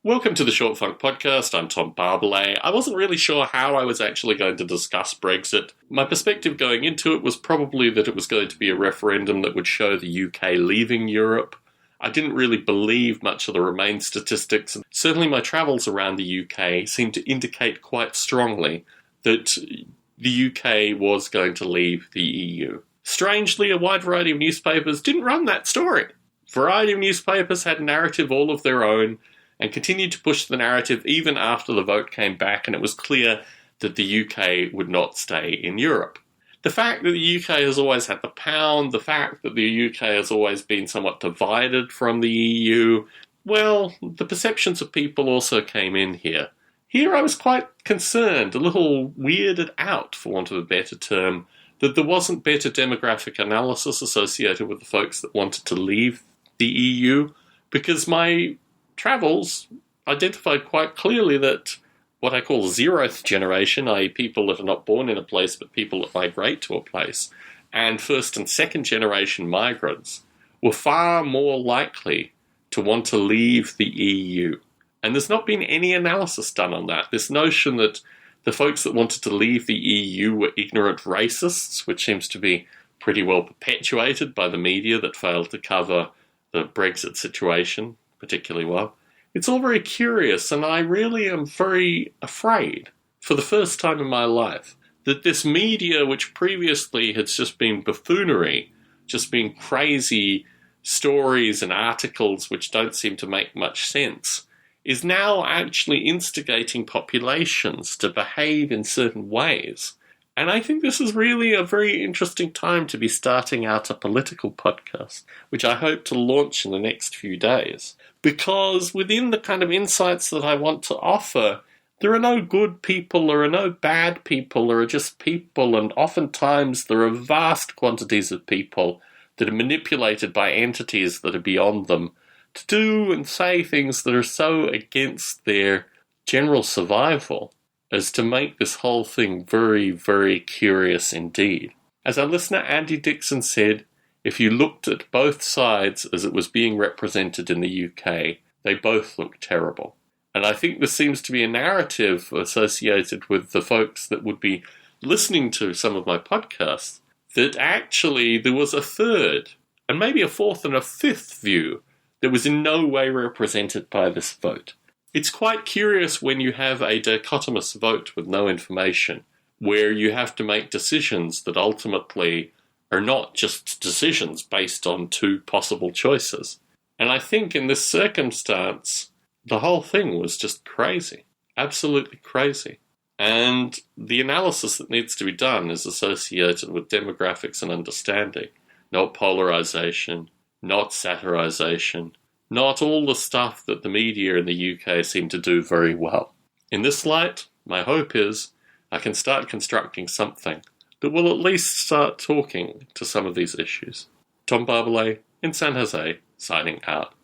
Welcome to the Short Funk Podcast. I'm Tom Barbalet. I wasn't really sure how I was actually going to discuss Brexit. My perspective going into it was probably that it was going to be a referendum that would show the UK leaving Europe. I didn't really believe much of the Remain statistics. Certainly my travels around the UK seemed to indicate quite strongly that the UK was going to leave the EU. Strangely, a wide variety of newspapers didn't run that story. A variety of newspapers had a narrative all of their own, and continued to push the narrative even after the vote came back and it was clear that the UK would not stay in Europe. The fact that the UK has always had the pound, the fact that the UK has always been somewhat divided from the EU, well, the perceptions of people also came in here. Here I was quite concerned, a little weirded out, for want of a better term, that there wasn't better demographic analysis associated with the folks that wanted to leave the EU, because my travels identified quite clearly that what I call zeroth generation, i.e. people that are not born in a place but people that migrate to a place, and first and second generation migrants were far more likely to want to leave the EU. And there's not been any analysis done on that. This notion that the folks that wanted to leave the EU were ignorant racists, which seems to be pretty well perpetuated by the media that failed to cover the Brexit situation particularly well. It's all very curious, and I really am very afraid, for the first time in my life, that this media, which previously had just been buffoonery, just been crazy stories and articles which don't seem to make much sense, is now actually instigating populations to behave in certain ways. And I think this is really a very interesting time to be starting out a political podcast, which I hope to launch in the next few days. Because within the kind of insights that I want to offer, there are no good people, there are no bad people, there are just people, and oftentimes there are vast quantities of people that are manipulated by entities that are beyond them to do and say things that are so against their general survival as to make this whole thing very, very curious indeed. As our listener Andy Dixon said, if you looked at both sides as it was being represented in the UK, they both looked terrible. And I think there seems to be a narrative associated with the folks that would be listening to some of my podcasts, that actually there was a third, and maybe a fourth and a fifth view that was in no way represented by this vote. It's quite curious when you have a dichotomous vote with no information, where you have to make decisions that ultimately are not just decisions based on two possible choices. And I think in this circumstance, the whole thing was just crazy, absolutely crazy. And the analysis that needs to be done is associated with demographics and understanding, not polarization, not satirization, not all the stuff that the media in the UK seem to do very well. In this light, my hope is I can start constructing something that will at least start talking to some of these issues. Tom Barbalet in San Jose, signing out.